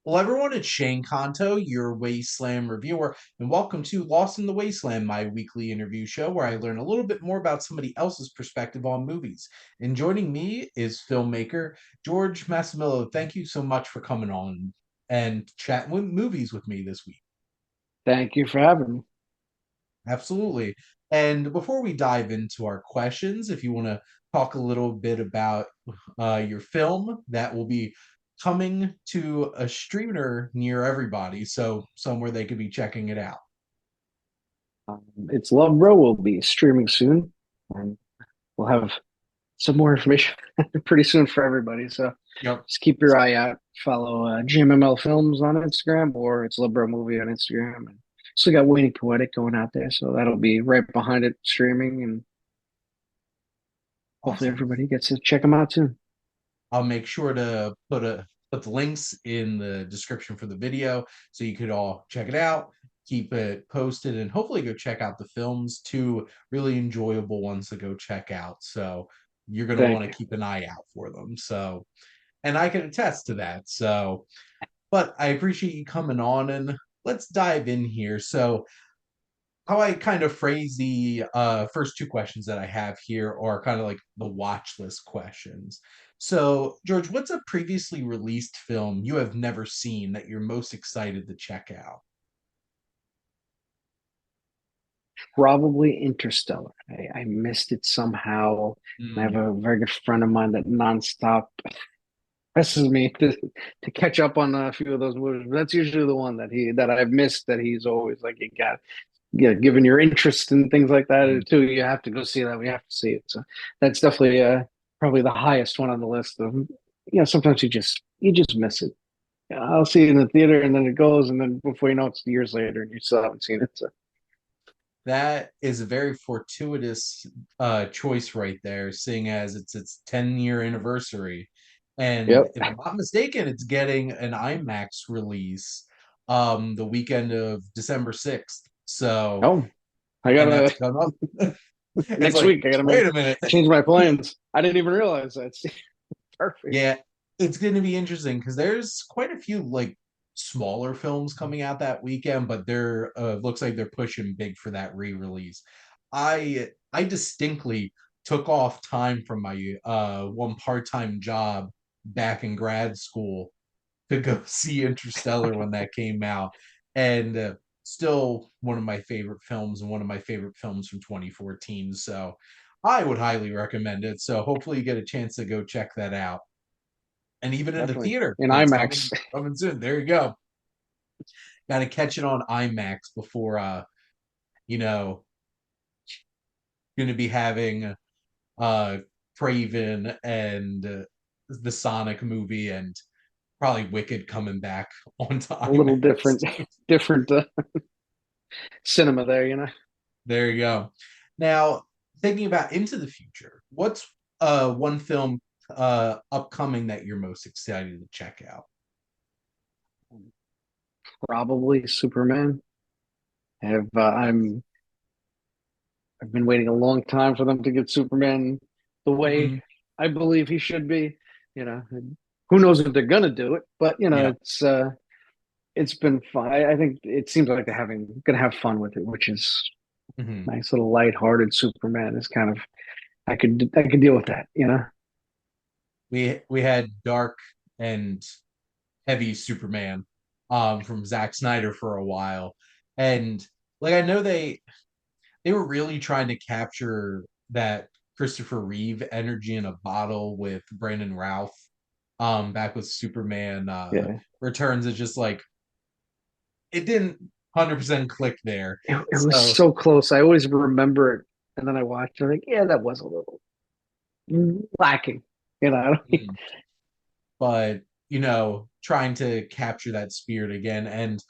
Well, everyone, it's Shane Kanto, your Wasteland Reviewer, and welcome to Lost in the Wasteland, my weekly interview show where I learn a little bit more about somebody else's perspective on movies. And joining me is filmmaker George Massimillo. Thank you so much for coming on and chatting with movies with me this week. Thank you for having me. Absolutely. And before we dive into our questions, if you want to talk a little bit about your film that will be coming to a streamer near everybody, so somewhere they could be checking it out. It's Love Bro will be streaming soon, and we'll have some more information pretty soon for everybody. So Yep. just keep your eye out. Follow GMML Films on Instagram, or it's Love Bro Movie on Instagram. And still got Waiting Poetic going out there, so that'll be right behind it streaming, and hopefully Awesome. everybody gets to check them out too. I'll make sure to put the links in the description for the video so you could all check it out, keep it posted, and hopefully go check out the films. Two really enjoyable ones to go check out. So you're gonna want Thank to you. keep an eye out for them. So, and I can attest to that. So, but I appreciate you coming on, and let's dive in here. So how I kind of phrase the first two questions that I have here are kind of like the watch list questions. So, George, what's a previously released film you have never seen that you're most excited to check out? Probably Interstellar. I missed it somehow. I have Mm, a very good friend of mine that nonstop presses me to catch up on a few of those movies. But that's usually the one that I've missed that he's always like, you got, yeah, given your interest in things like that mm. too, you have to go see that. We have to see it. So that's definitely probably the highest one on the list of, sometimes you just miss it. Yeah, I'll see it in the theater and then it goes, and then before you know it's years later and you still haven't seen it. So That is a very fortuitous choice right there, seeing as it's its 10-year anniversary. And yep. if I'm not mistaken, it's getting an IMAX release the weekend of December 6th. So, Oh, I and that's gotta come up. It's next like, week I gotta wait make a minute. change my plans. I didn't even realize that. Perfect. Yeah, it's going to be interesting because there's quite a few like smaller films coming out that weekend, but they're looks like they're pushing big for that re-release. I distinctly took off time from my one part-time job back in grad school to go see Interstellar when that came out, and still one of my favorite films and one of my favorite films from 2014. So I would highly recommend it. So hopefully you get a chance to go check that out, and even in the Definitely theater, in it's IMAX. coming soon. There you go. Got to catch it on IMAX before you know going to be having uh Craven and the Sonic movie and probably Wicked coming back onto A little IMAX. different, different cinema there. There you go. Now, thinking about into the future, what's one film upcoming that you're most excited to check out? Probably Superman. Have Nice. I've been waiting a long time for them to get Superman the way Hmm. I believe he should be. You know, who knows if they're gonna do it, but Yeah. it's been fun. I think it seems like they're gonna have fun with it, which is Hmm. nice little lighthearted Superman is kind of I could deal with that. We had dark and heavy Superman from Zack Snyder for a while. And like I know they were really trying to capture that Christopher Reeve energy in a bottle with Brandon Routh back with Superman Yeah, Returns. It's just like it didn't 100% click there. it was So so close. I always remember it, and then I watched it. Like, yeah, that was a little lacking. I don't, mm, but trying to capture that spirit again. And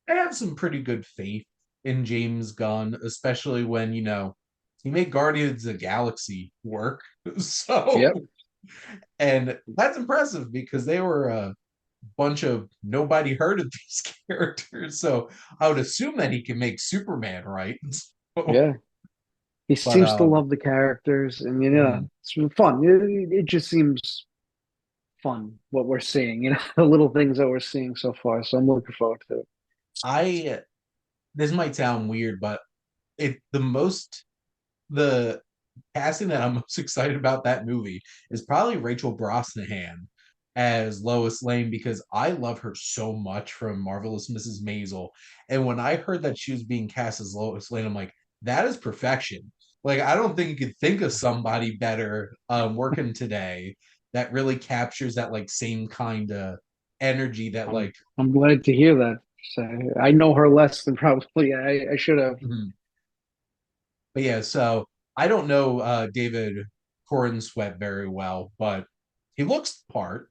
I have some pretty good faith in James Gunn, especially when, he made Guardians of the Galaxy work. So, yep. and that's impressive because they were a bunch of nobody heard of these characters. So I would assume that he can make Superman, right? So, Yeah, he but seems to love the characters, and mhm, it's fun. It just seems fun what we're seeing, the little things that we're seeing so far. So I'm looking forward to it. I This might sound weird, but it the casting that I'm most excited about that movie is probably Rachel Brosnahan as Lois Lane because I love her so much from Marvelous Mrs. Maisel. And when I heard that she was being cast as Lois Lane, I'm like, that is perfection. Like, I don't think you could think of somebody better working today that really captures that like same kind of energy that I'm like I'm glad to hear that. So I know her less than probably I should have. mhm. But yeah, so I don't know David Corn Sweat very well, but he looks the part,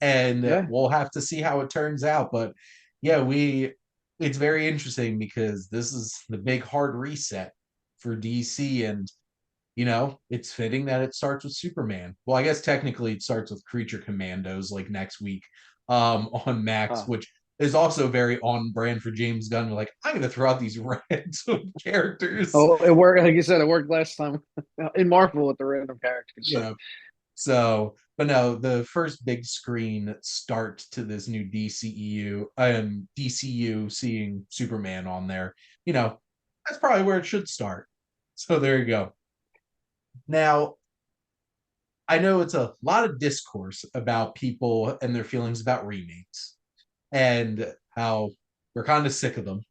and Yeah. we'll have to see how it turns out. But yeah, we it's very interesting because this is the big hard reset for DC, and it's fitting that it starts with Superman. Well, I guess technically it starts with Creature Commandos like next week on Max, Oh, which is also very on brand for James Gunn. Like, I'm gonna throw out these random characters, oh, it worked. Like you said, it worked last time in Marvel with the random characters. you So know. So, but no, the first big screen start to this new DCU seeing Superman on there, you know, that's probably where it should start. So there you go. Now, I know it's a lot of discourse about people and their feelings about remakes and how we're kind of sick of them.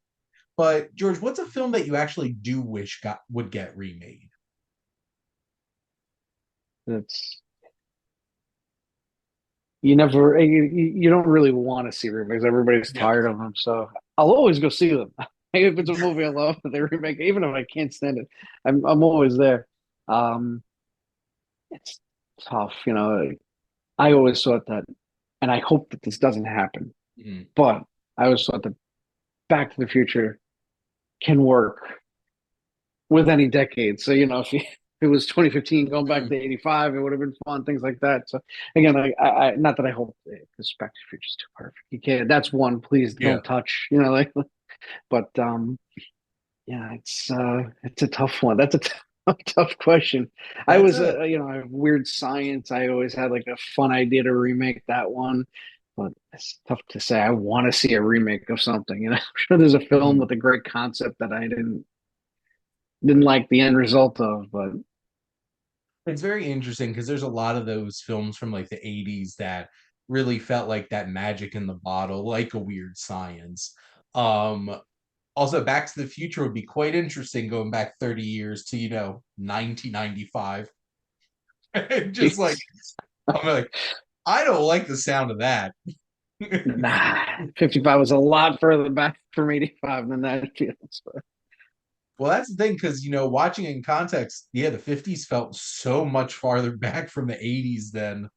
But George, what's a film that you actually do wish got would get remade? it's you don't really want to see remakes. Everybody's Yeah. tired of them. So I'll always go see them. If it's a movie I love that they remake, even if I can't stand it, I'm always there. Um, it's tough. I always thought that, and I hope that this doesn't happen. Mhm. But I always thought that Back to the Future can work with any decade. So if it was 2015 going back Mhm. to 85, it would have been fun, things like that. So again, I not that I hope because Back to the Future is too perfect. You can't. That's one. Please Yeah. don't touch. But yeah, it's a tough one. That's a tough question. I That's was a I have weird science. I always had like a fun idea to remake that one. But it's tough to say. I want to see a remake of something. I'm sure there's a film mhm. with a great concept that I didn't like the end result of, but It's very interesting because there's a lot of those films from like the 80s that really felt like that magic in the bottle, like a weird science. Um, Also, Back to the Future would be quite interesting going back 30 years to, 1995. Just like, geez, I'm like, I don't like the sound of that. nah, 55 was a lot further back from 85 than that feels. Well, that's the thing because, watching in context, yeah, the 50s felt so much farther back from the 80s than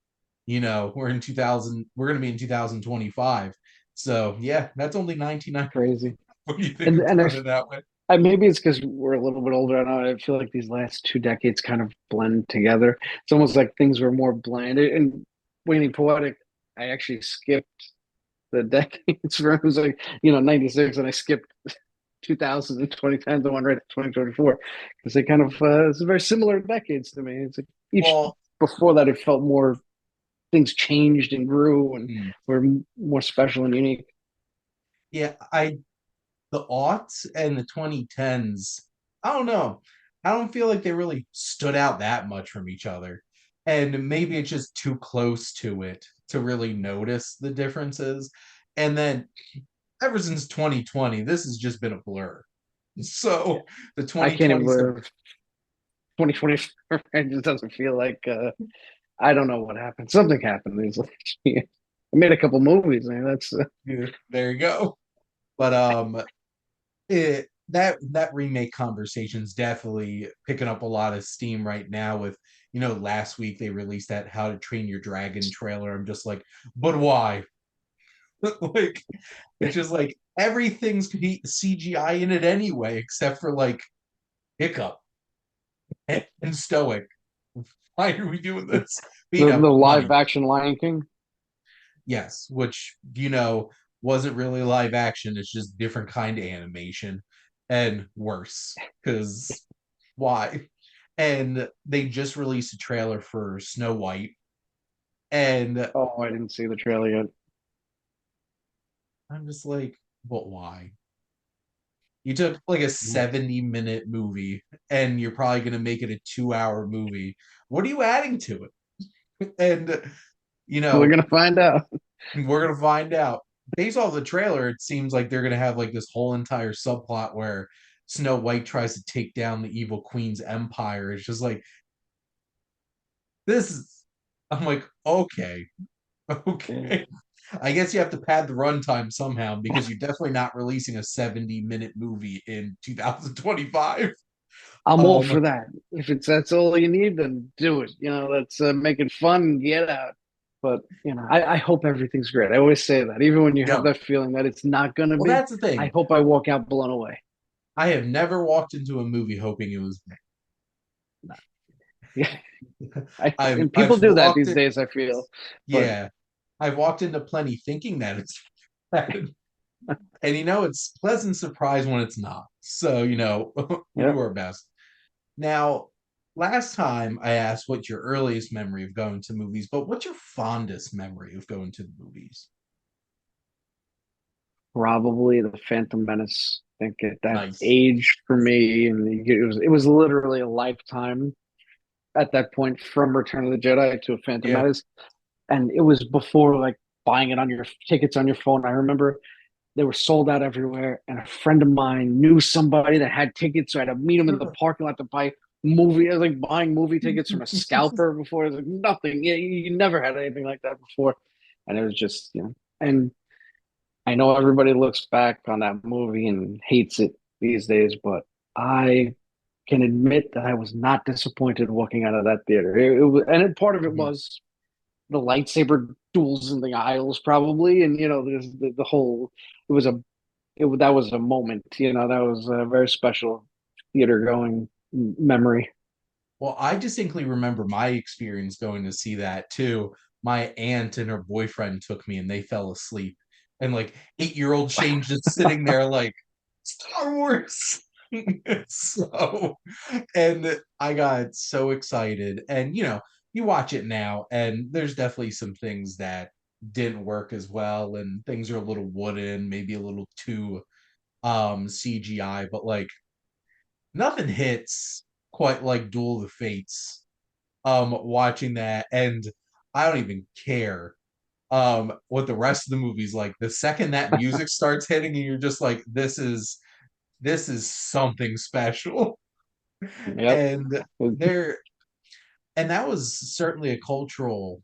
we're going to be in 2025. So yeah, that's only 1990. Crazy. What do you think And about it that way? maybe it's because we're a little bit older. I don't know. I feel like these last two decades kind of blend together. It's almost like things were more blended. And Waiting Poetic, I actually skipped the decades for it was like 96, and I skipped 2000 and 2010, the one right at 2024, because they kind of it's very similar decades to me. It's like each Well, before that it felt more things changed and grew and hmm, were more special and unique. yeah, the aughts and the 2010s, I don't know. I don't feel like they really stood out that much from each other. And maybe it's just too close to it to really notice the differences. And then ever since 2020, this has just been a blur. Yeah. So the I can't even 2020s, believe 2024. It just doesn't feel like I don't know what happened. Something happened. These I made a couple movies. I mean, that's there you go. But that remake conversation's definitely picking up a lot of steam right now with last week they released that How to Train Your Dragon trailer. I'm just like, but why? Like, it's just like everything's CGI in it anyway except for like Hiccup and Stoic. Why are we doing this? But, the live money. action Lion King. Yes, which wasn't really live action. It's just different kind of animation and worse because why? And they just released a trailer for Snow White, And Oh, I didn't see the trailer yet. I'm just like, but why? You took like a 70-minute movie and you're probably going to make it a 2-hour movie. What are you adding to it? And, you We're know, gonna find out. we're going to find out. Based off the trailer, it seems like they're going to have like this whole entire subplot where Snow White tries to take down the evil queen's empire. It's just like, this is, I'm like, okay, Yeah. okay. I guess you have to pad the runtime somehow because you're definitely not releasing a 70-minute movie in 2025. I'm all Um, for that. If it's that's all you need, then do it. That's make it fun. Get out. But I hope everything's great. I always say that, even when you have no. that feeling that it's not gonna Well, be. that's the I thing. hope I walk out blown away. I have never walked into a movie hoping it was Yeah, bad. and I've people do that walked these in, days. I feel, but yeah, I've walked into plenty thinking that it's bad. And it's pleasant surprise when it's not. So, we yeah, do our best. Now, last time I asked what's your earliest memory of going to movies, but what's your fondest memory of going to the movies? probably the Phantom Menace. I think at that Nice. age for me, and it was literally a lifetime at that point from Return of the Jedi to a Phantom Yeah. Menace, and it was before like buying it on your tickets on your phone. I remember they were sold out everywhere, and a friend of mine knew somebody that had tickets, so I had to meet him in the parking lot to buy movie. I was like buying movie tickets from a scalper before. It was like nothing. You never had anything like that before, and it was just And I know everybody looks back on that movie and hates it these days, but I can admit that I was not disappointed walking out of that theater. Part of it Mhm. was the lightsaber duels in the aisles, probably, and there's the whole. It was a that was a moment. That was a very special theater going memory. Well, I distinctly remember my experience going to see that too. My aunt and her boyfriend took me and they fell asleep. And like 8-year-old Shane just sitting there like Star Wars. So, and I got so excited. And you watch it now and there's definitely some things that didn't work as well and things are a little wooden, maybe a little too CGI, but like nothing hits quite like Duel of the Fates. Watching that, and I don't even care what the rest of the movie's like. The second that music starts hitting, and you're just like, this is something special. Yep. And there, and that was certainly a cultural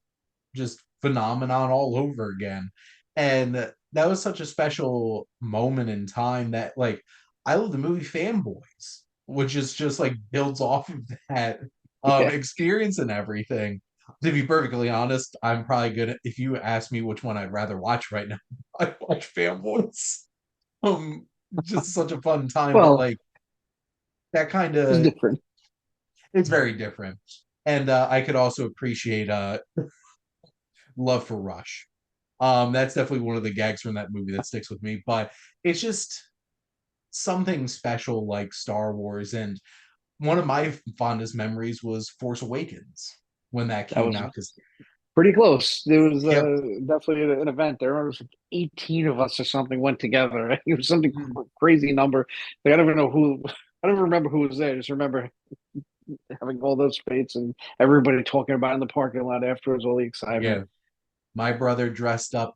just phenomenon all over again. And that was such a special moment in time that like I love the movie Fanboys, which is just like builds off of that Yeah. experience and everything. To be perfectly honest, I'm probably gonna if you ask me which one I'd rather watch right now, I'd watch Fanboys. Um just such a fun time, but Well, like that kind it's of different. it's very different. And I could also appreciate love for Rush. That's definitely one of the gags from that movie that sticks with me. But it's just something special like Star Wars. And one of my fondest memories was Force Awakens when that That came was out. Because, pretty close. There was yep. definitely an event. There was like 18 of us or something went together. It was something Mm, crazy number. Like, I don't even know who. I don't remember who was there. I just remember having all those fates and everybody talking about it in the parking lot afterwards. All the excitement. yeah. My brother dressed up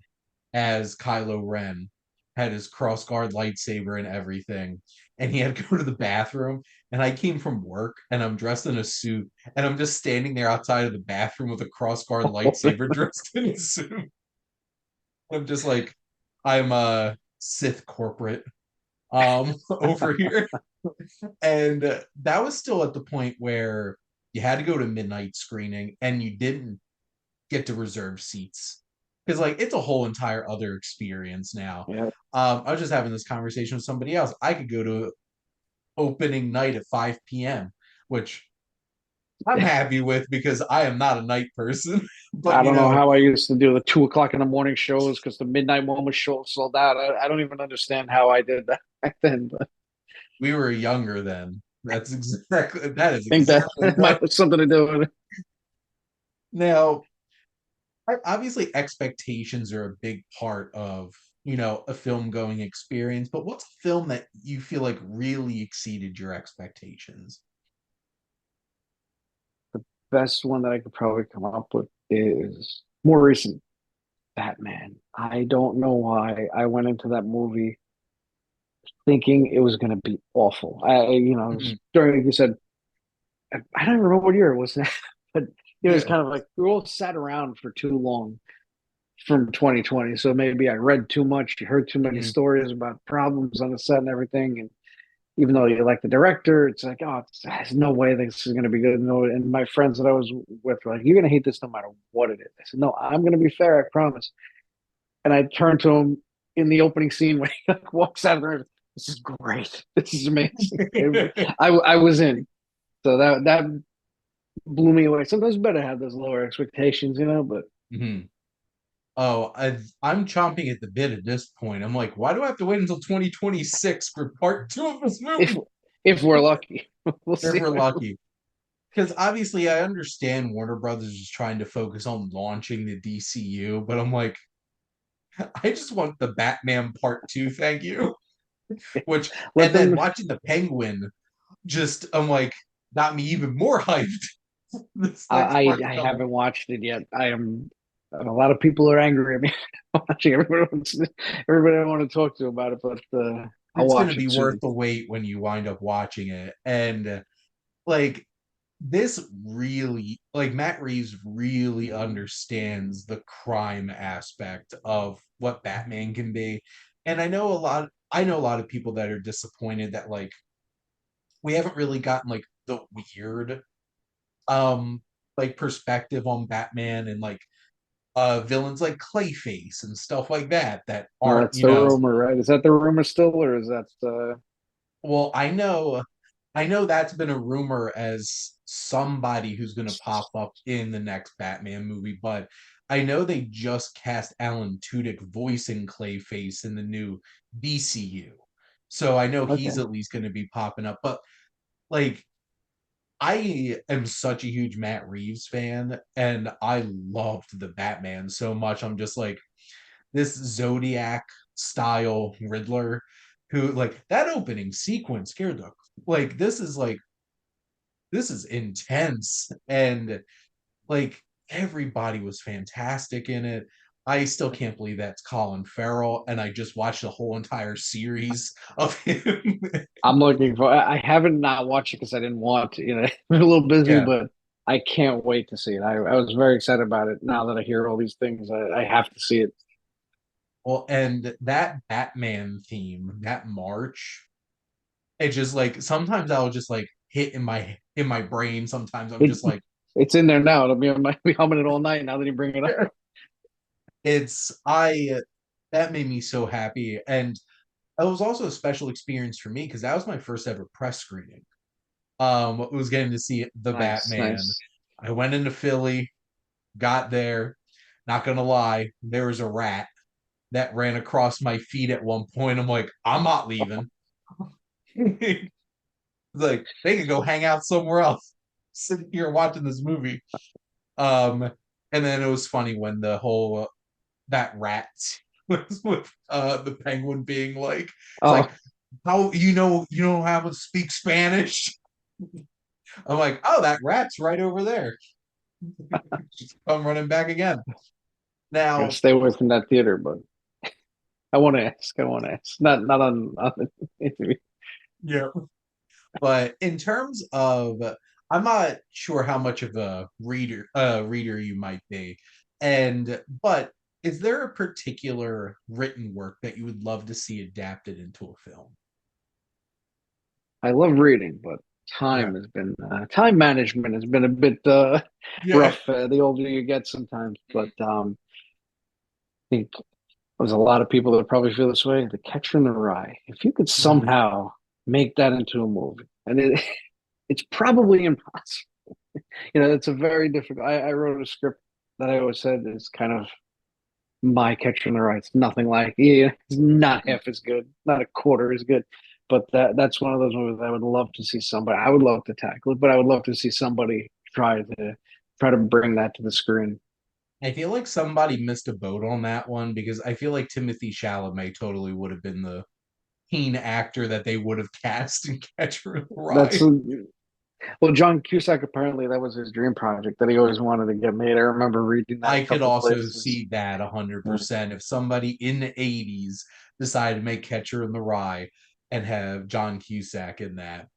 as Kylo Ren, had his crossguard lightsaber and everything. And he had to go to the bathroom. And I came from work and I'm dressed in a suit. And I'm just standing there outside of the bathroom with a crossguard lightsaber dressed in a suit. I'm just like, I'm a Sith corporate over here. And that was still at the point where you had to go to midnight screening and you didn't get to reserve seats because like it's a whole entire other experience now. Yeah. I was just having this conversation with somebody else. I could go to opening night at 5 p.m., which I'm happy with because I am not a night person. But I don't know how I used to do the 2 o'clock in the morning shows because the midnight one was sold out. I don't even understand how I did that back then. But we were younger then. That is I think that exactly might what. have something to do with it. Now obviously expectations are a big part of, a film going experience, but what's a film that you feel like really exceeded your expectations? Best one that I could probably come up with is more recent Batman. I don't know why I went into that movie thinking it was going to be awful. It was Mhm. during, like you said, I don't even remember what year it was, but it was Yeah. kind of like we all sat around for too long from 2020. So maybe I read too much, you heard too many Mhm. stories about problems on the set and everything. And even though you like the director, it's like, oh, there's no way this is going to be good. No, and my friends that I was with were like, you're going to hate this no matter what it is. I said, no, I'm going to be fair, I promise. And I turned to him in the opening scene when he like, walks out of the room. This is great. This is amazing. I was in. So that blew me away. Sometimes it's better to have those lower expectations, but Mhm. Oh, I'm chomping at the bit at this point. I'm like, why do I have to wait until 2026 for part two of this if movie? if we're lucky, we'll If see. we're lucky. Because obviously, I understand Warner Brothers is trying to focus on launching the DCU, but I'm like, I just want the Batman Part 2, thank you. Which, Let and then them. watching the Penguin, just, I'm like, got me even more hyped. This next I part's I coming. haven't watched it yet. I am. A lot of people are angry at me watching. Everybody I want to talk to about it, but I'll It's going to watch be it worth soon. the wait when you wind up watching it. And like, this really, like, Matt Reeves really understands the crime aspect of what Batman can be. And I know a lot of people that are disappointed that, like, we haven't really gotten like the weird um like perspective on Batman, and like villains like Clayface and stuff like that aren't, That's the rumor, right? Is that the rumor still, or is that well, I know that's been a rumor as somebody who's going to pop up in the next Batman movie, but I know they just cast Alan Tudyk voicing Clayface in the new DCU. So I know he's okay? at least going to be popping up, but like, I am such a huge Matt Reeves fan, and I loved the Batman so much. I'm just like, this Zodiac style Riddler, who, like, that opening sequence scared the, like, this is intense, and like, everybody was fantastic in it. I still can't believe that's Colin Farrell, and I just watched the whole entire series of him. I'm looking for. I haven't not watched it because I didn't want to. I'm a little busy, Yeah. but I can't wait to see it. I was very excited about it. Now that I hear all these things, I have to see it. Well, and that Batman theme, that march, it just like sometimes I'll just like hit in my brain. Sometimes I'm It just like, it's in there now. It'll be on my be humming it all night. Now that you bring it up, it's I that made me so happy. And it was also a special experience for me because that was my first ever press screening. Was getting to see the nice, Batman. nice. I went into Philly, got there. Not gonna lie, there was a rat that ran across my feet at one point. I'm like, I'm not leaving. Like, they could go hang out somewhere else, sitting here watching this movie. Um, and then it was funny when the whole that rat was with the penguin being like, it's like, Oh, how, you don't have to speak Spanish. I'm like, oh, that rat's right over there. Just come running back again. gotta Now, stay away from that theater. But I want to ask. I want to ask. Not on the interview. yeah. But in terms of, I'm not sure how much of a reader you might be, and but is there a particular written work that you would love to see adapted into a film? I love reading, but Yeah. time management has been a bit Yeah. rough. The older you get, sometimes. But I think there's a lot of people that probably feel this way. The Catcher in the Rye. If you could Mhm. somehow make that into a movie, and it's probably impossible. It's a very difficult. I wrote a script that I always said is kind of my Catcher in the Rye. It's nothing like. Yeah, it's not Mhm. half as good, not a quarter as good. But that's one of those movies I would love to see somebody. I would love to tackle it, but I would love to see somebody try to bring that to the screen. I feel like somebody missed a boat on that one because I feel like Timothy Chalamet totally would have been the teen actor that they would have cast in Catcher in the That's Rye. well, John Cusack apparently that was his dream project that he always wanted to get made. I remember reading that a I could couple also places. see that Yeah, 100% if somebody in the 80s decided to make Catcher in the Rye and have John Cusack in that.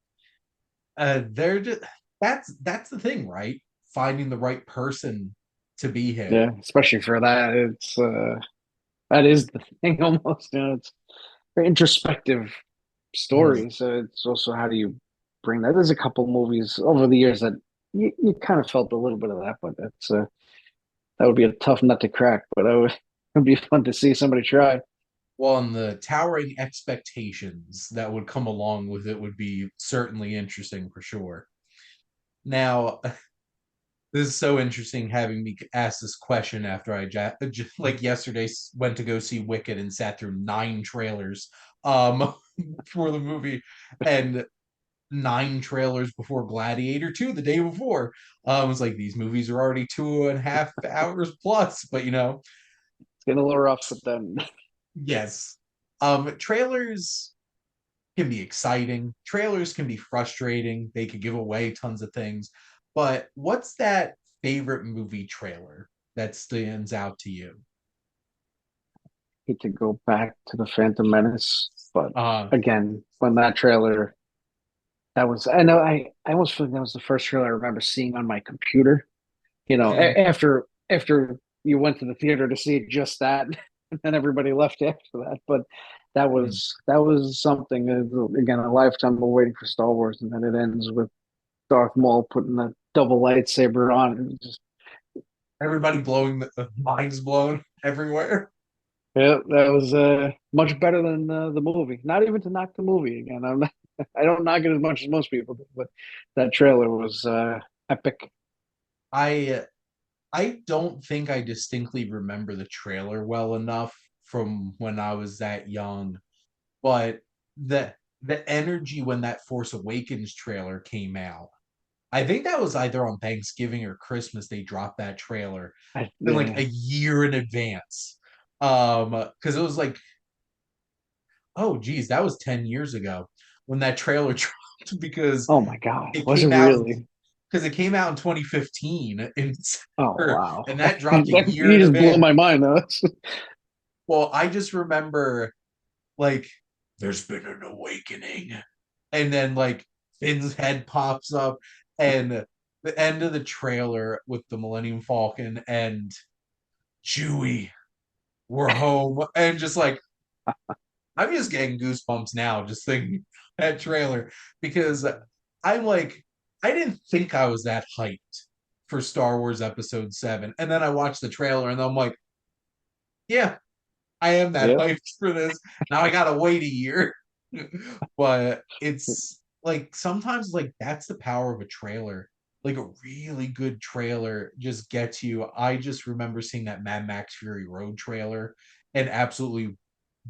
They're just that's the thing, right? Finding the right person to be him. yeah, especially for that, it's that is the thing almost. You know, it's very introspective Mhm. story. So it's also how do you bring that? There's a couple movies over the years that you kind of felt a little bit of that, but that's that would be a tough nut to crack. But it'd be fun to see somebody try. Well, and the towering expectations that would come along with it would be certainly interesting for sure. Now, this is so interesting having me ask this question after like yesterday went to go see Wicked and sat through 9 trailers um for the movie and 9 trailers before Gladiator 2 the day before. I was like, these movies are already 2.5 hours plus, but It's getting a little rough, but then yes. Trailers can be exciting. Trailers can be frustrating. They could give away tons of things. But what's that favorite movie trailer that stands out to you? hate to go back to the Phantom Menace, but Uh, again, when that trailer that was I know I almost feel like that was the first trailer I remember seeing on my computer. You know, mm, after you went to the theater to see just that, and then everybody left after that. But mm. that was something again a lifetime of waiting for Star Wars, and then it ends with Darth Maul putting a double lightsaber on. It was just Everybody blowing the minds blown everywhere. yeah, that was much better than the movie. Not even to knock the movie again. I'm not, I don't knock it as much as most people do, but that trailer was epic. I I don't think I distinctly remember the trailer well enough from when I was that young, but the energy when that Force Awakens trailer came out, I think that was either on Thanksgiving or Christmas they dropped that trailer in like a Yeah. year in advance. Because it was like, oh geez, that was 10 years ago when that trailer dropped because Oh my God, it was it came out really? because it came out in 2015 in Oh December, wow, and that dropped a year you in just blew advance. my mind though. Well, I just remember like there's been an awakening, and then like Finn's head pops up, and the end of the trailer with the Millennium Falcon and Chewie, we're home, and just like I'm just getting goosebumps now just thinking that trailer because I'm like I didn't think I was that hyped for Star Wars Episode 7, and then I watched the trailer and I'm like, yeah, I am that Yep. hyped for this. Now I gotta wait a year. But it's like sometimes like that's the power of a trailer. Like a really good trailer just gets you. I just remember seeing that Mad Max Fury Road trailer and absolutely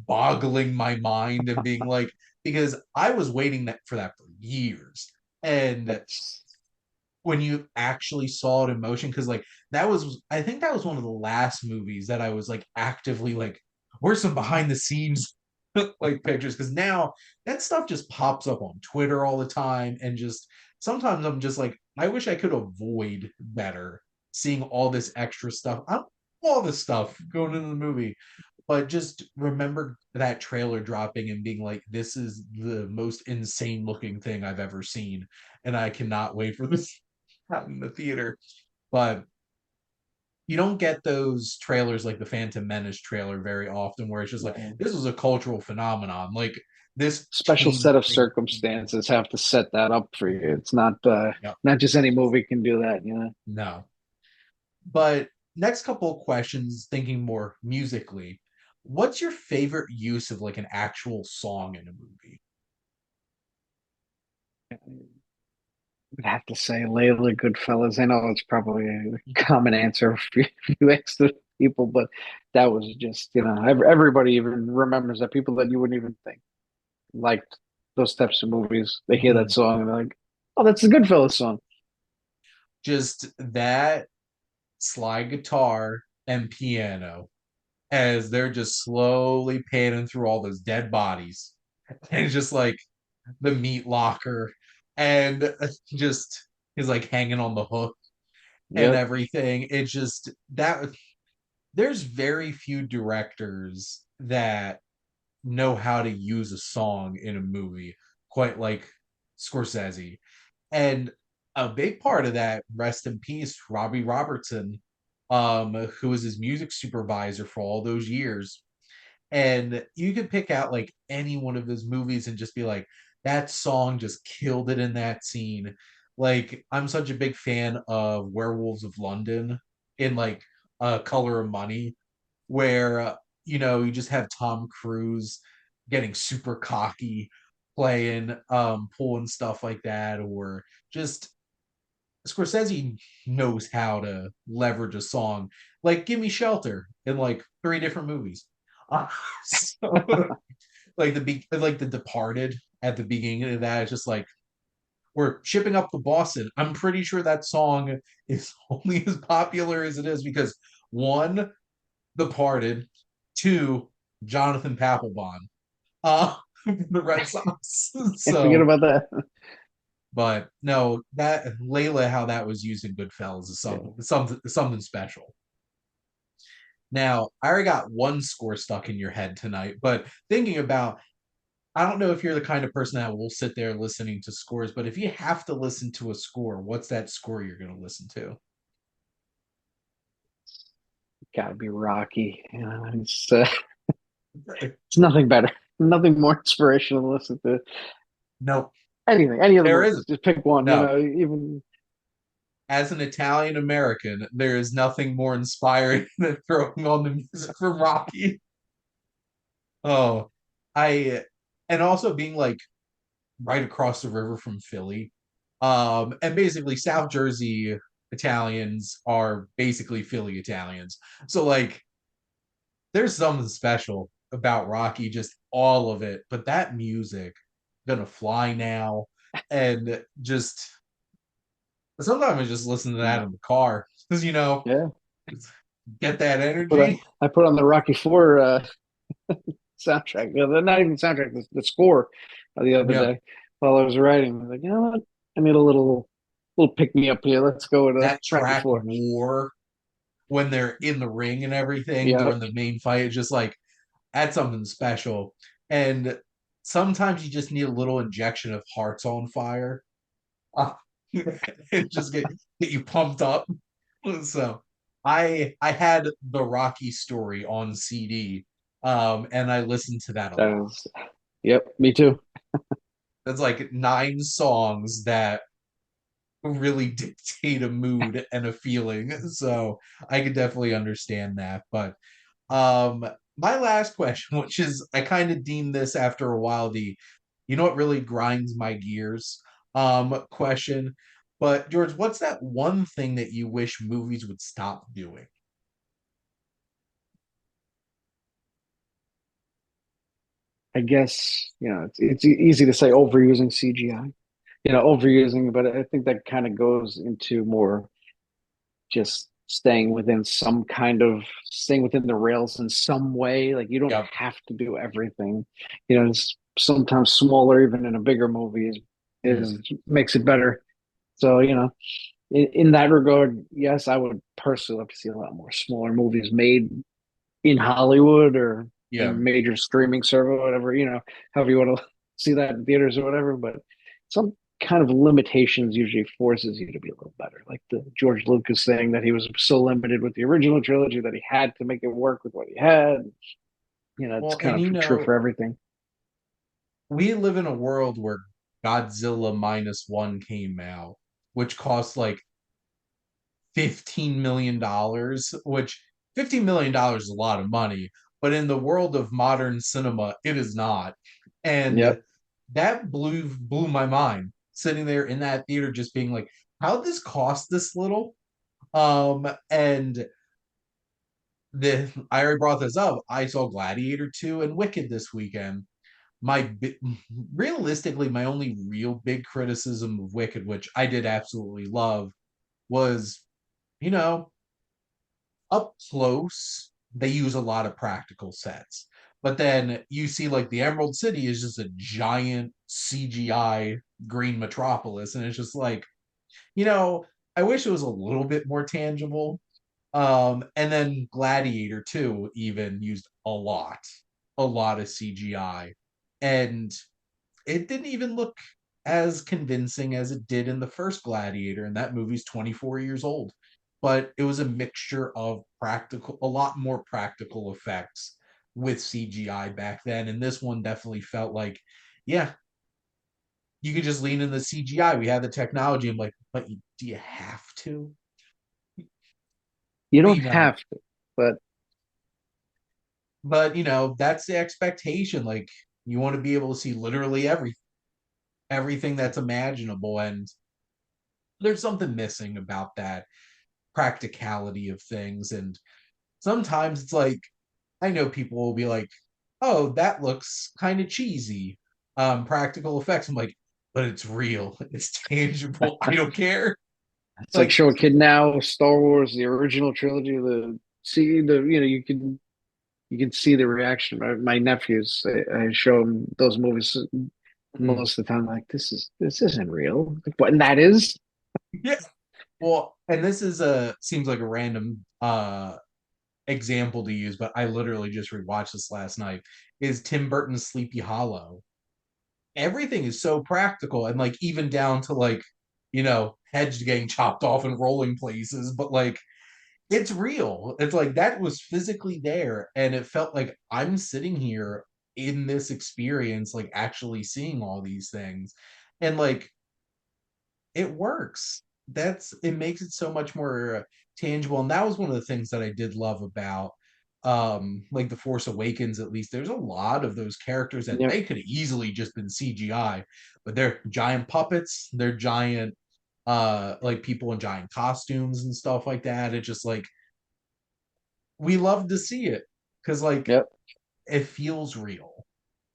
boggling my mind and being like, because I was waiting for that for years. And That's when you actually saw it in motion, because like that was, I think that was one of the last movies that I was like actively like, where's some behind the scenes like pictures? Because now that stuff just pops up on Twitter all the time, and just sometimes I'm just like, I wish I could avoid better seeing all this extra stuff. I don't all this stuff going into the movie, but just remember that trailer dropping and being like, this is the most insane looking thing I've ever seen, and I cannot wait for this out in the theater. But you don't get those trailers like the Phantom Menace trailer very often, where it's just like this was a cultural phenomenon. Like this special changed set of things. circumstances have to set that up for you. It's Yep. not just any movie can do that. You know, No. But next couple of questions, thinking more musically, what's your favorite use of like an actual song in a movie? I'd have to say Layla Goodfellas. I know it's probably a common answer if you ask the people, but that was just everybody even remembers that. People that you wouldn't even think liked those types of movies. They hear that Mhm. song and they're like, "Oh, that's the Goodfellas song." Just that slide guitar and piano as they're just slowly panning through all those dead bodies. And it's just like the meat locker and just is like hanging on the hook and Yep. everything. It's just that there's very few directors that know how to use a song in a movie quite like Scorsese. And a big part of that, rest in peace, Robbie Robertson, who was his music supervisor for all those years. And you could pick out like any one of his movies and just be like, that song just killed it in that scene. Like, I'm such a big fan of Werewolves of London in like Color of Money, where you just have Tom Cruise getting super cocky, playing, pulling stuff like that, or just Scorsese knows how to leverage a song like "Give Me Shelter" in like three different movies. So, like the Departed at the beginning of that, it's just like we're shipping up to Boston. I'm pretty sure that song is only as popular as it is because one, Departed, two, Jonathan Papelbon, uh, the Red Sox. Can't forget So, about that. but no, that Layla, how that was used in Goodfellas is Yeah. something special. Now, I already got one score stuck in your head tonight, but thinking about, I don't know if you're the kind of person that will sit there listening to scores, but if you have to listen to a score, what's that score you're going to listen to? Gotta be Rocky. It's nothing better. Nothing more inspirational to listen to. Nope, Anything, any of the there movies. isn't. Just pick one, No, even as an Italian American, there is nothing more inspiring than throwing on the music from Rocky. Oh, I, and also being like right across the river from Philly. And basically South Jersey Italians are basically Philly Italians. So like there's something special about Rocky, just all of it. But that music, Gonna Fly Now, and just sometimes I just listen to that in the car because yeah. get that But energy. I put on the Rocky Four soundtrack. Not even soundtrack, the score the other Yeah, day while I was writing. I was like, you know what? I need a little pick me up here. Let's go with that Rocky track Four. War when they're in the ring and everything Yeah, during the main fight, it's just like that's something special. And sometimes you just need a little injection of Hearts on Fire. Uh, and just get you pumped up. So I had the Rocky story on CD, and I listened to that a that lot. is. Yep, me too. That's like nine songs that really dictate a mood and a feeling. So I could definitely understand that. But Um, my last question, which is I kind of deem this after a while the you know what really grinds my gears question. But George, what's that one thing that you wish movies would stop doing? I guess it's easy to say overusing CGI. Overusing, but I think that kind of goes into more just staying within the rails in some way. Like you don't Yep. have to do everything. It's sometimes smaller, even in a bigger movie, is Mhm. makes it better. So in that regard, yes, I would personally love to see a lot more smaller movies made in Hollywood or Yeah. in major streaming server, whatever, however you want to see that in theaters or whatever. But some kind of limitations usually forces you to be a little better. Like the George Lucas thing that he was so limited with the original trilogy that he had to make it work with what he had. It's Well, kind and of true for everything. we live in a world where Godzilla minus one came out, which cost like $15 million, which $15 million is a lot of money, but in the world of modern cinema, it is not. And Yep. that blew my mind sitting there in that theater, just being like, how did this cost this little? And the I already brought this up. I saw Gladiator 2 and Wicked this weekend. My realistically, my only real big criticism of Wicked, which I did absolutely love, was you know up close, they use a lot of practical sets. But then you see like the Emerald City is just a giant CGI green metropolis, and it's just like, you know, I wish it was a little bit more tangible. And then Gladiator 2 even used a lot of CGI. And it didn't even look as convincing as it did in the first Gladiator, and that movie's 24 years old. But it was a mixture of practical, a lot more practical effects with CGI back then. And this one definitely felt like, yeah, you could just lean in the CGI. We had the technology. I'm like, but do you have to? You But don't have to, but that's the expectation. Like you want to be able to see literally everything that's imaginable, and there's something missing about that practicality of things. And sometimes it's like, I know people will be like, oh, that looks kind of cheesy, practical effects. I'm like, but it's real, it's tangible. I don't care. it's like Like, show a kid now Star Wars, the original trilogy, the see the you can see the reaction. My nephews, I show them those movies mm, most of the time. Like this isn't real. Like, what? And that is. yeah. Well, and this is a seems like a random example to use, but I literally just rewatched this last night. Is Tim Burton's Sleepy Hollow. Everything is so practical, and like even down to like, heads getting chopped off and rolling places, but like it's real. It's like that was physically there, and it felt like I'm sitting here in this experience, like actually seeing all these things. And like it works. It makes it so much more tangible. And that was one of the things that I did love about like The Force Awakens. At least there's a lot of those characters that Yep. they could have easily just been CGI, but they're giant puppets, they're giant like people in giant costumes and stuff like that. It just like we love to see it because like Yep. it feels real,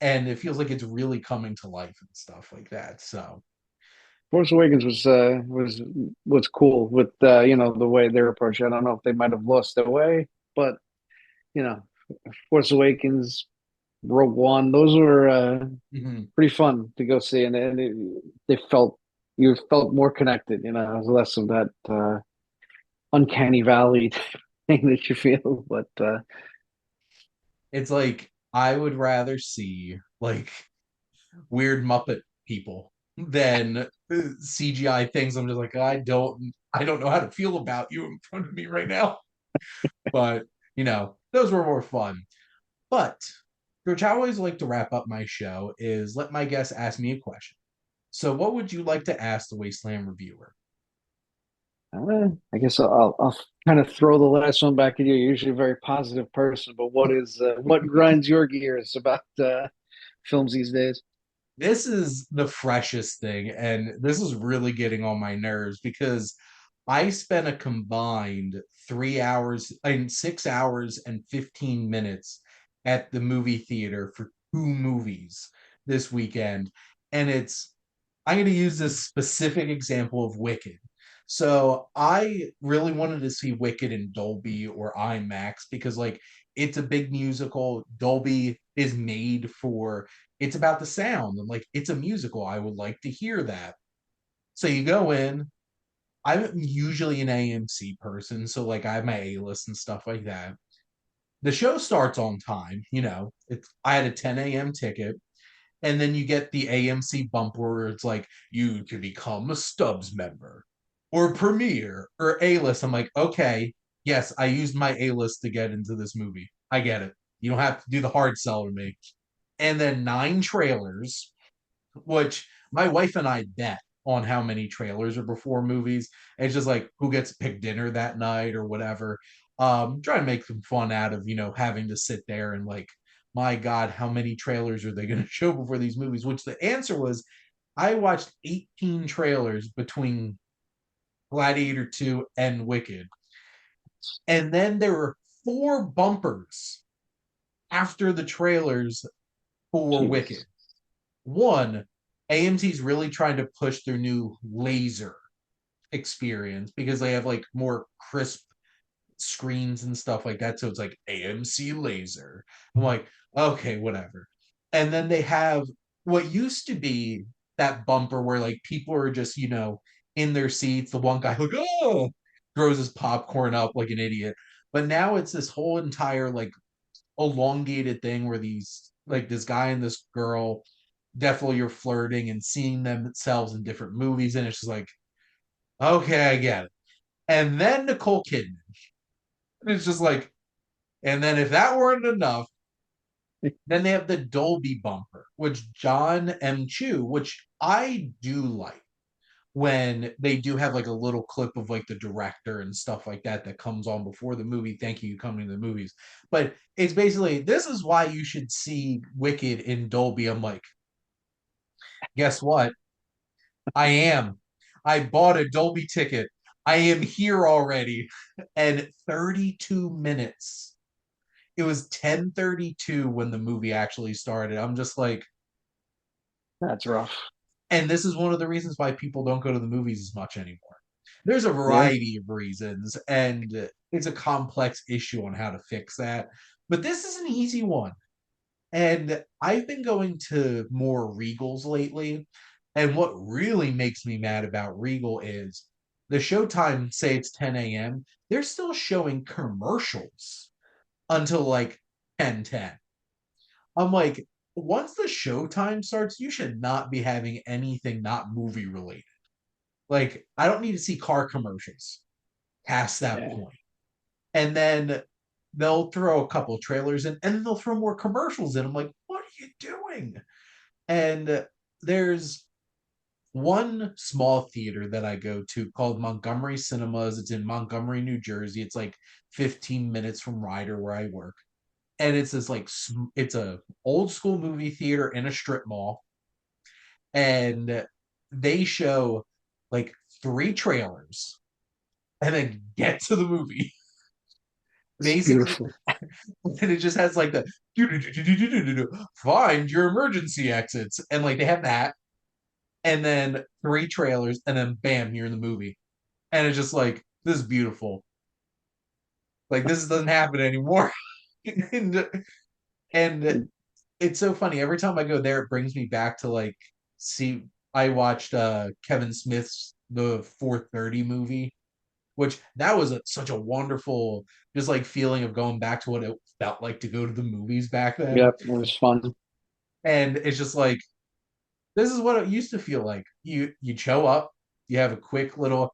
and it feels like it's really coming to life and stuff like that. So Force Awakens was cool with the way they're approaching. I don't know if they might have lost their way, but you know, Force Awakens, Rogue One, those were mhm. pretty fun to go see, and they felt you felt more connected. It was less of that uncanny valley thing that you feel. But It's like I would rather see like weird Muppet people than CGI things. I'm just like, I don't know how to feel about you in front of me right now. But those were more fun. But George, I always like to wrap up my show is let my guests ask me a question. So what would you like to ask the Wasteland Reviewer? I guess I'll kind of throw the last one back at you. You're usually a very positive person, but what grinds your gears about films these days? This is the freshest thing, and this is really getting on my nerves because I spent a combined 3 hours and 6 hours and 15 minutes at the movie theater for two movies this weekend. And I'm going to use this specific example of Wicked. So I really wanted to see Wicked in Dolby or IMAX because, like, it's a big musical. Dolby is made for, it's about the sound and, like, it's a musical. I would like to hear that. So you go in, I'm usually an AMC person, so like I have my A list and stuff like that. The show starts on time, I had a 10 a.m. ticket, and then you get the AMC bumper where it's like you can become a Stubbs member or Premiere or A list. I'm like, okay, yes, I used my A list to get into this movie. I get it. You don't have to do the hard sell to me. And then nine trailers, which my wife and I bet on how many trailers are before movies. It's just like who gets picked dinner that night or whatever. Try to make some fun out of having to sit there and like, my God, how many trailers are they going to show before these movies? Which the answer was, I watched 18 trailers between Gladiator 2 and Wicked, and then there were four bumpers after the trailers for Wicked. Jeez. One, AMC's really trying to push their new laser experience because they have like more crisp screens and stuff like that. So it's like AMC laser. I'm like, okay, whatever. And then they have what used to be that bumper where like people are just, in their seats. The one guy like, oh, throws his popcorn up like an idiot. But now it's this whole entire like elongated thing where these like this guy and this girl definitely are flirting and seeing themselves in different movies. And it's just like, okay, I get it. And then Nicole Kidman. And it's just like, and then if that weren't enough, then they have the Dolby bumper, which John M. Chu, which I do like when they do have like a little clip of like the director and stuff like that that comes on before the movie. Thank you, coming to the movies. But it's basically, this is why you should see Wicked in Dolby. I'm like, guess what? I am. I bought a Dolby ticket. I am here already. And 32 minutes. It was 10:32 when the movie actually started. I'm just like, That's rough. and this is one of the reasons why people don't go to the movies as much anymore. There's a Yeah, variety of reasons, and it's a complex issue on how to fix that. But this is an easy one. And I've been going to more Regals lately. And what really makes me mad about Regal is the showtime, say it's 10 a.m., they're still showing commercials until like 10:10. I'm like, once the showtime starts, you should not be having anything not movie related. Like, I don't need to see car commercials past that yeah. point. And then they'll throw a couple trailers in, and then they'll throw more commercials in. I'm like, what are you doing? And there's one small theater that I go to called Montgomery Cinemas. It's in Montgomery, New Jersey. It's like 15 minutes from Ryder, where I work. And it's this like it's a old school movie theater in a strip mall, and they show like three trailers and then get to the movie. It's Basically, beautiful. and it just has like the find your emergency exits, and like they have that, and then three trailers, and then bam, you're in the movie, and it's just like, this is beautiful. Like, this doesn't happen anymore. and and it's so funny. Every time I go there, it brings me back to like, see, I watched Kevin Smith's the 4:30 movie, which that was such a wonderful just like feeling of going back to what it felt like to go to the movies back then. Yep, it was fun. And it's just like, this is what it used to feel like. You show up, you have a quick little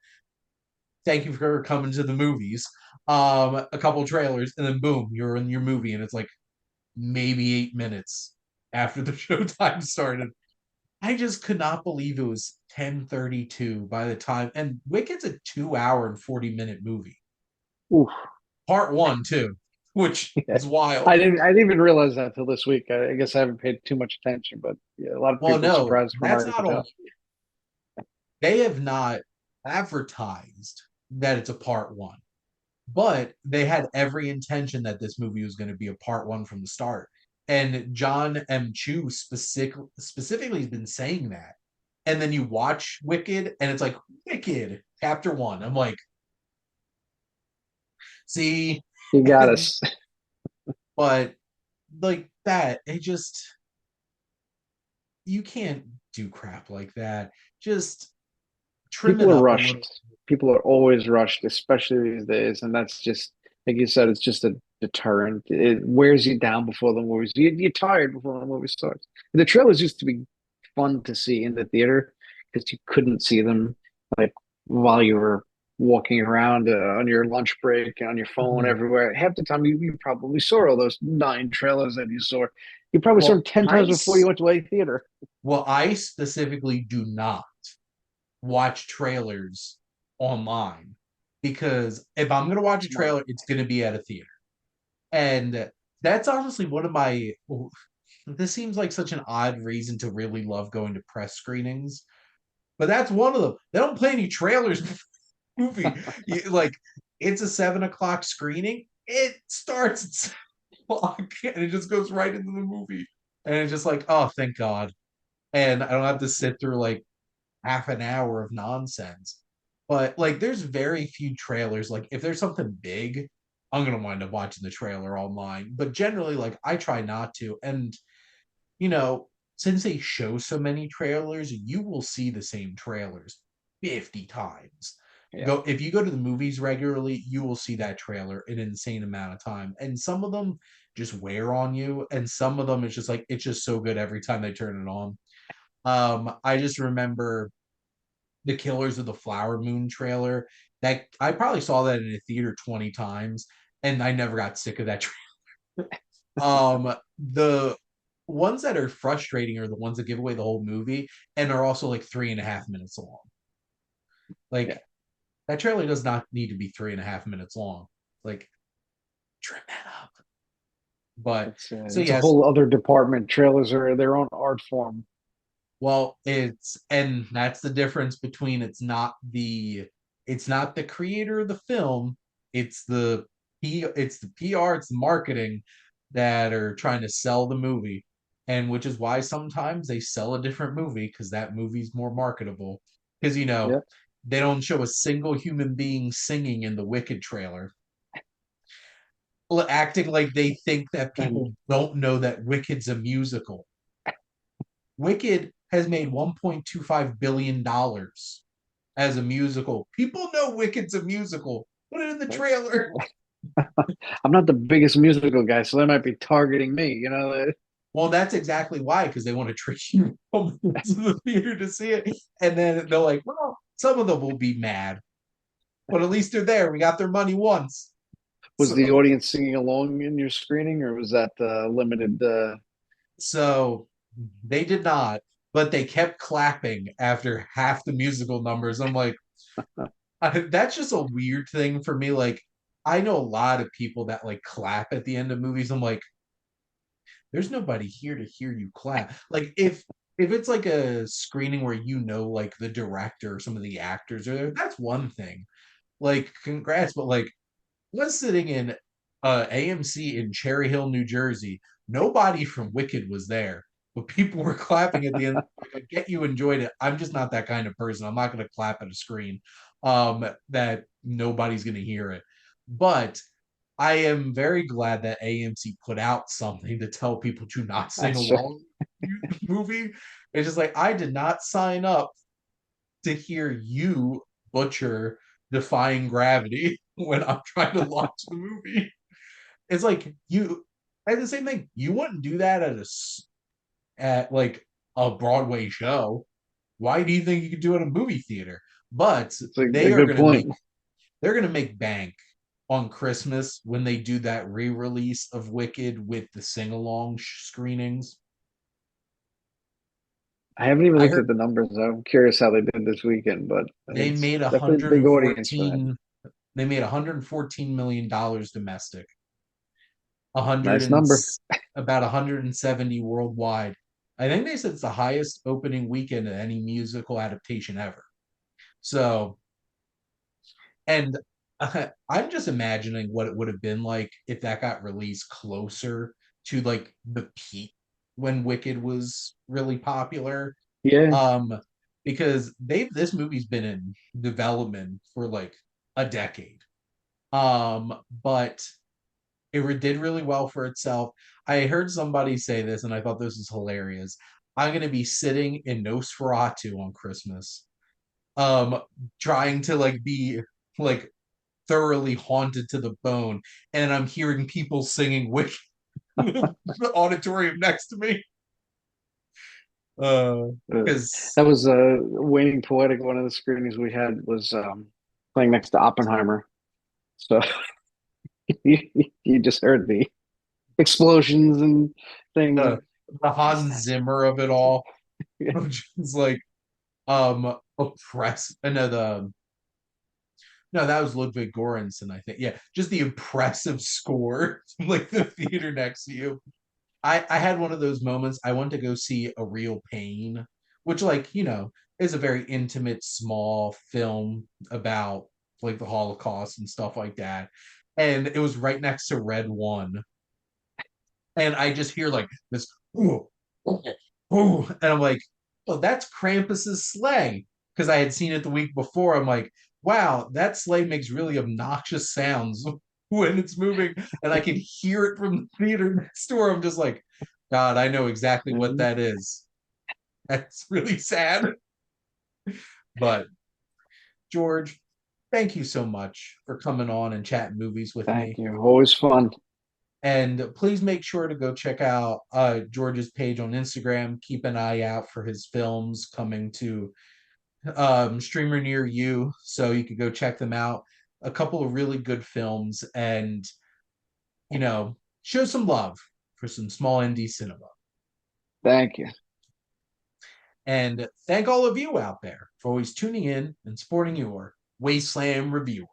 thank you for coming to the movies, a couple trailers, and then boom, you're in your movie, and it's like maybe 8 minutes after the showtime started. I just could not believe it was 10:32 by the time, and Wicked's a 2 hour and 40-minute movie. Oof. Part one, too, which Yeah. is wild. I didn't even realize that till this week. I guess I haven't paid too much attention, but yeah, a lot of Well, people are no, surprised from that's what I could not all. tell. They have not advertised that it's a part one, but they had every intention that this movie was going to be a part one from the start. And John M. Chu specifically has been saying that. And then you watch Wicked, and it's like, Wicked, chapter one. I'm like, see, You got us. but like that, it just, you can't do crap like that. Just trim People it are up a rushed. little. People are always rushed, especially these days, and that's just like you said. It's just a deterrent. It wears you down before the movies. You're tired before the movie starts. The trailers used to be fun to see in the theater because you couldn't see them like while you were walking around on your lunch break on your phone Mhm. everywhere. Half the time, you probably saw all those nine trailers that you saw. You probably saw them Well, 10 times before you went to a theater. I specifically do not watch trailers online, because if I'm going to watch a Smart. trailer, it's going to be at a theater. And that's honestly one of my. This seems like such an odd reason to really love going to press screenings, but that's one of them. They don't play any trailers before the movie. Like, it's a 7 o'clock screening. It starts at 7 o'clock, and it just goes right into the movie. And it's just like, oh, thank God. And I don't have to sit through like half an hour of nonsense. But like there's very few trailers. Like if there's something big, I'm gonna wind up watching the trailer online. But generally, like I try not to. And you know, since they show so many trailers, you will see the same trailers 50 times. Yeah, Go if you go to the movies regularly, you will see that trailer an insane amount of time. And some of them just wear on you, and some of them it's just like it's just so good every time they turn it on. I just remember the Killers of the Flower Moon trailer. That I probably saw that in a theater 20 times, and I never got sick of that trailer. The ones that are frustrating are the ones that give away the whole movie and are also like 3.5 minutes long. yeah. Like that trailer does not need to be 3.5 minutes long. Like trim that up. But so It's a yes, whole other department. Trailers are their own art form. well, and that's the difference between it's not the creator of the film, it's it's the PR, it's the marketing that are trying to sell the movie. And which is why sometimes they sell a different movie because that movie's more marketable. Because Yeah, they don't show a single human being singing in the Wicked trailer, acting like they think that people and don't know that Wicked's a musical. Wicked has made $1.25 billion as a musical. People know Wicked's a musical. Put it in the trailer. I'm not the biggest musical guy, so they might be targeting me. Well, that's exactly why, because they want to trick you to the theater to see it. And then they're like, well, some of them will be mad, but at least they're there. We got their money once. Was the So, audience singing along in your screening, or was that limited? so they did not, but they kept clapping after half the musical numbers. I'm like, that's just a weird thing for me. Like, I know a lot of people that like clap at the end of movies. I'm like, there's nobody here to hear you clap. Like, if it's like a screening where like the director or some of the actors are there, that's one thing. Like, congrats, but like, was sitting in AMC in Cherry Hill, New Jersey. Nobody from Wicked was there, but people were clapping at the end. Like, I get you enjoyed it. I'm just not that kind of person. I'm not going to clap at a screen that nobody's going to hear it. But I am very glad that AMC put out something to tell people to not sing That's along with the movie. It's just like I did not sign up to hear you butcher defying gravity when I'm trying to watch the movie. It's like you and the same thing. You wouldn't do that at like a Broadway show. Why do you think you could do it at a movie theater? But a they are good going to point. make bank on Christmas when they do that re-release of Wicked with the sing-along screenings. I haven't even I looked heard at the numbers. I'm curious how they did this weekend, but they it's made definitely a big audience for that. 114 million dollars domestic, 100 Nice and number. about 170 worldwide. I think they said it's the highest opening weekend of any musical adaptation ever. So, and I'm just imagining what it would have been like if that got released closer to like the peak when Wicked was really popular. Yeah, Um, because this movie's been in development for like a decade. But it did really well for itself. I heard somebody say this, and I thought this was hilarious. I'm gonna be sitting in Nosferatu on Christmas, um, trying to like be like thoroughly haunted to the bone, and I'm hearing people singing "Wicked" in the auditorium next to me. Uh, uh, because that was Waning Poetic. One of the screenings we had was playing next to Oppenheimer. So you just heard the explosions and things. the the What is Hans that? Zimmer of it What is all, it? which is like oppress. No, no, that was Ludwig Göransson, I think. Yeah, just the impressive score from like the theater next to you. I had one of those moments. I went to go see A Real Pain, which like is a very intimate, small film about like the Holocaust and stuff like that. And it was right next to Red One, and I just hear like this, ooh, ooh, ooh, and I'm like, oh, that's Krampus's sleigh because I had seen it the week before. I'm like, wow, that sleigh makes really obnoxious sounds when it's moving, and I can hear it from the theater next door. I'm just like, God, I know exactly what Mhm. that is. That's really sad. But George, thank you so much for coming on and chatting movies with Thank me. you. Always fun. And please make sure to go check out George's page on Instagram. Keep an eye out for his films coming to streamer near you, so you could go check them out. A couple of really good films, and show some love for some small indie cinema. Thank you. And thank all of you out there for always tuning in and supporting your Wasteland Reviewer.